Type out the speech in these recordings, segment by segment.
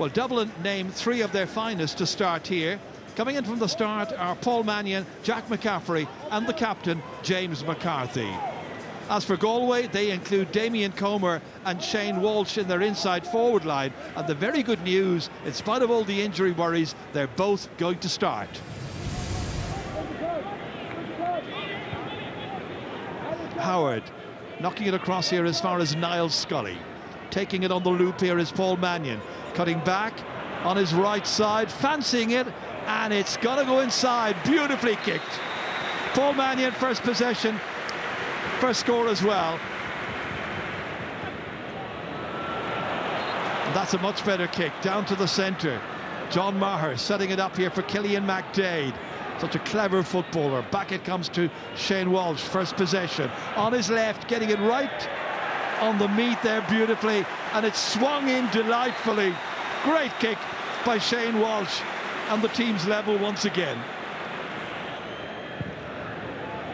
Well, Dublin named 3 of their finest to start here. Coming in from the start are Paul Mannion, Jack McCaffrey and the captain, James McCarthy. As for Galway, they include Damien Comer and Shane Walsh in their inside forward line. And the very good news, in spite of all the injury worries, they're both going to start. Howard knocking it across here as far as Niall Scully. Taking it on the loop here is Paul Mannion. Cutting back on his right side, fancying it, and it's got to go inside. Beautifully kicked. Paul Mannion, first possession, first score as well. And that's a much better kick, down to the centre. John Maher setting it up here for Killian McDade. Such a clever footballer. Back it comes to Shane Walsh, first possession. On his left, getting it right on the meat there beautifully, and it swung in delightfully. Great kick by Shane Walsh, and the team's level once again.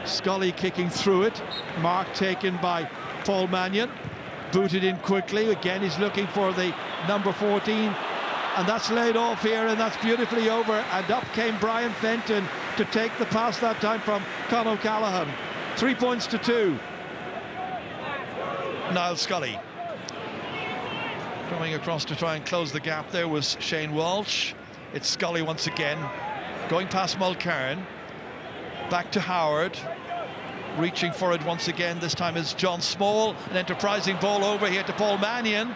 Scully kicking through it. Mark taken by Paul Mannion. Booted in quickly. Again, he's looking for the number 14. And that's laid off here, and that's beautifully over. And up came Brian Fenton to take the pass that time from Con O'Callaghan. 3 points to 2. Niall Scully. Coming across to try and close the gap there was Shane Walsh. It's Scully once again. Going past Mulcairn. Back to Howard. Reaching for it once again. This time is John Small. An enterprising ball over here to Paul Mannion.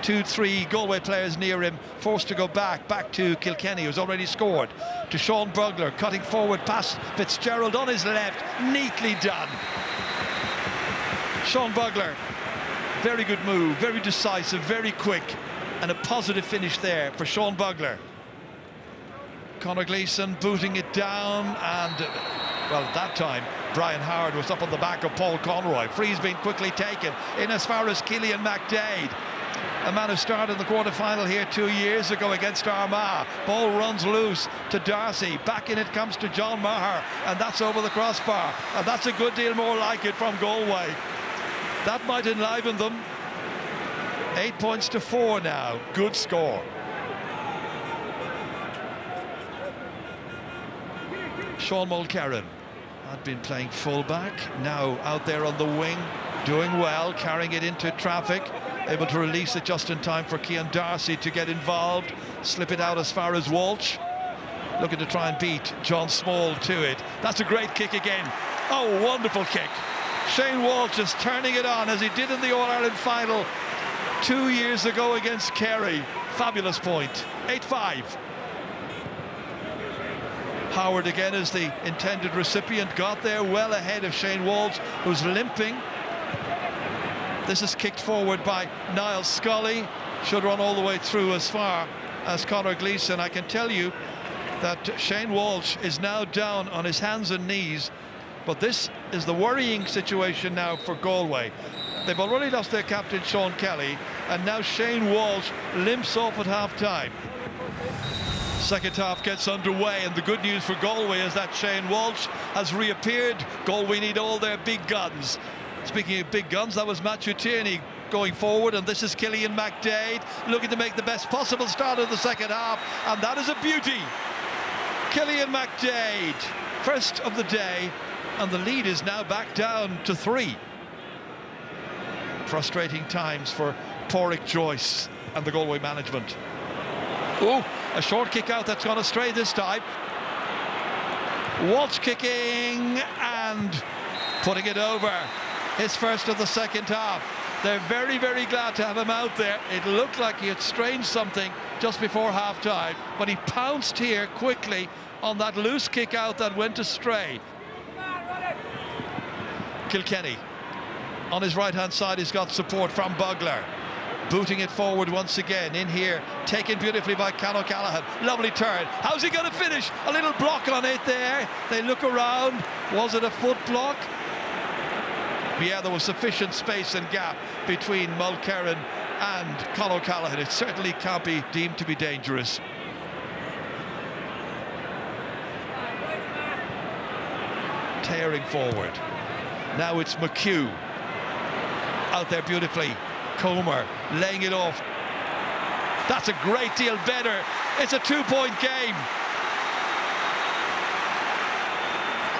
2-3 Galway players near him, forced to go back to Kilkenny, who's already scored. To Sean Bugler, cutting forward past Fitzgerald on his left, neatly done. Sean Bugler, very good move, very decisive, very quick, and a positive finish there for Sean Bugler. Conor Gleeson booting it down, and well, at that time Brian Howard was up on the back of Paul Conroy. Free's been quickly taken in as far as Killian McDade, a man who started in the quarter-final here 2 years ago against Armagh. Ball runs loose to Darcy. Back in it comes to John Maher, and that's over the crossbar. And that's a good deal more like it from Galway. That might enliven them. 8 points to 4 now. Good score. Sean Mulcairn had been playing full-back, now out there on the wing, doing well, carrying it into traffic. Able to release it just in time for Cian Darcy to get involved. Slip it out as far as Walsh. Looking to try and beat John Small to it. That's a great kick again. Oh, wonderful kick. Shane Walsh just turning it on as he did in the All-Ireland final 2 years ago against Kerry. Fabulous point. 8-5. Howard again as the intended recipient. Got there well ahead of Shane Walsh, who's limping. This is kicked forward by Niall Scully. Should run all the way through as far as Conor Gleeson. I can tell you that Shane Walsh is now down on his hands and knees. But this is the worrying situation now for Galway. They've already lost their captain, Sean Kelly, and now Shane Walsh limps off at half-time. Second half gets underway, and the good news for Galway is that Shane Walsh has reappeared. Galway need all their big guns. Speaking of big guns, that was Matthew Tierney going forward, and this is Killian McDade looking to make the best possible start of the second half, and that is a beauty. Killian McDade, first of the day, and the lead is now back down to 3. Frustrating times for Pádraig Joyce and the Galway management. Oh, a short kick out that's gone astray this time. Walsh kicking and putting it over. His first of the second half. They're very, very glad to have him out there. It looked like he had strained something just before half-time, but he pounced here quickly on that loose kick out that went astray. Kilkenny on his right-hand side, he's got support from Bugler. Booting it forward once again, in here, taken beautifully by Con O'Callaghan. Lovely turn. How's he going to finish? A little block on it there. They look around. Was it a foot block? Yeah, there was sufficient space and gap between Mulcairn and Con O'Callaghan. It certainly can't be deemed to be dangerous. Tearing forward. Now it's McHugh. Out there beautifully. Comer laying it off. That's a great deal better. It's a 2-point game.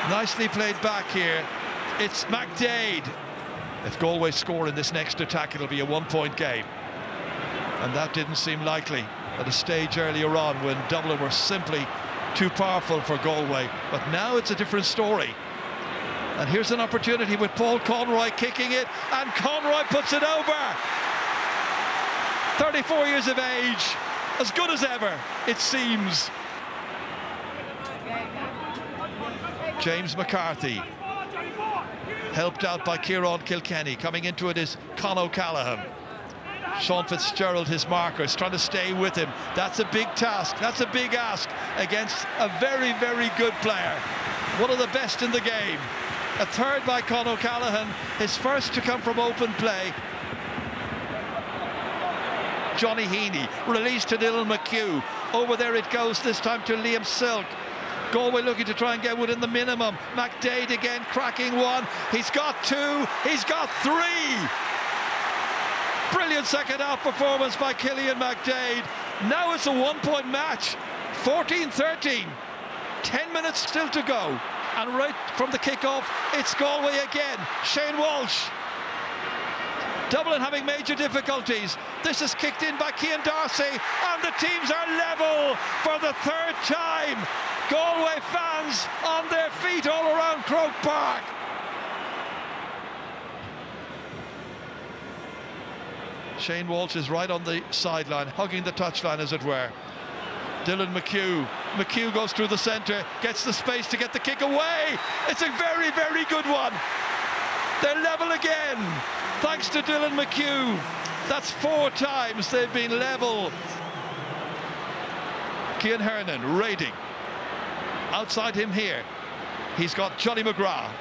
Nicely played back here. It's McDade. If Galway score in this next attack, it'll be a 1-point game. And that didn't seem likely at a stage earlier on when Dublin were simply too powerful for Galway. But now it's a different story. And here's an opportunity with Paul Conroy kicking it, and Conroy puts it over. 34 years of age, as good as ever, it seems. James McCarthy, helped out by Kieran Kilkenny. Coming into it is Con O'Callaghan. Sean Fitzgerald, his markers, trying to stay with him. That's a big task, that's a big ask against a very, very good player. One of the best in the game. A third by Con O'Callaghan, his first to come from open play. Johnny Heaney, released to Dylan McHugh. Over there it goes, this time to Liam Silk. Galway looking to try and get within the minimum. McDade again, cracking one. He's got two, he's got three. Brilliant second half performance by Killian McDade. Now it's a 1-point match, 14-13. 10 minutes still to go. And right from the kickoff, it's Galway again. Shane Walsh. Dublin having major difficulties. This is kicked in by Cian Darcy, and the teams are level for the third time. Galway fans on their feet all around Croke Park. Shane Walsh is right on the sideline, hugging the touchline as it were. Dylan McHugh. McHugh goes through the centre, gets the space to get the kick away. It's a very, very good one. They're level again, thanks to Dylan McHugh. That's 4 times they've been level. Cian Hernan raiding. Outside him here, he's got Johnny McGrath.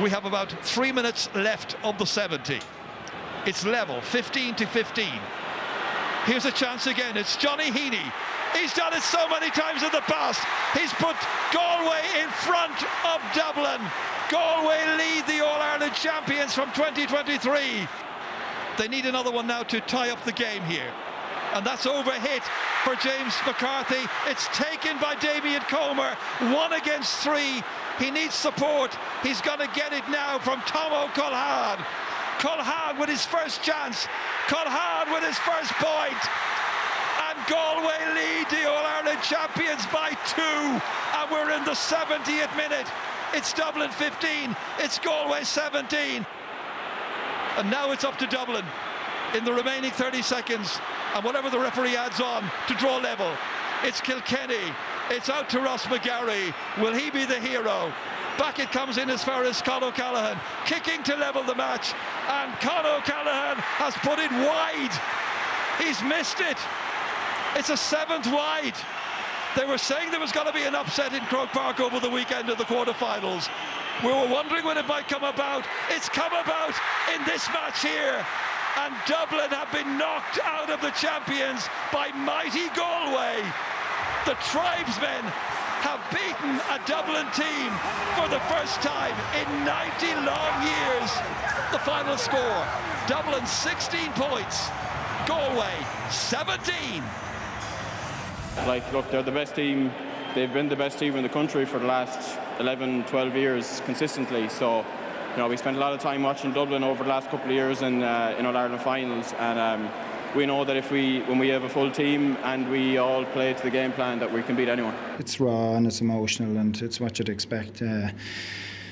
We have about 3 minutes left of the 70. It's level, 15-15. Here's a chance again, it's Johnny Heaney. He's done it so many times in the past. He's put Galway in front of Dublin. Galway lead the All-Ireland champions from 2023. They need another one now to tie up the game here. And that's overhit for James McCarthy. It's taken by Damien Comer, 1 against 3. He needs support. He's got to get it now from Tom O'Culhane. Culhane with his first chance. Culhane with his first point. And Galway lead the All-Ireland champions by 2. And we're in the 70th minute. It's Dublin 15, it's Galway 17. And now it's up to Dublin in the remaining 30 seconds. And whatever the referee adds on to draw level. It's Kilkenny, it's out to Ross McGarry. Will he be the hero? Back it comes in as far as Con O'Callaghan, kicking to level the match. And Con O'Callaghan has put it wide. He's missed it. It's a 7th wide. They were saying there was going to be an upset in Croke Park over the weekend of the quarterfinals. We were wondering when it might come about. It's come about in this match here. And Dublin have been knocked out of the champions by mighty Galway. The tribesmen have beaten a Dublin team for the first time in 90 long years. The final score, Dublin 16 points, Galway 17. Look, they're the best team. They've been the best team in the country for the last 11, 12 years consistently. So, we spent a lot of time watching Dublin over the last couple of years in All-Ireland finals. And we know that when we have a full team and we all play to the game plan, that we can beat anyone. It's raw and it's emotional and it's what you'd expect.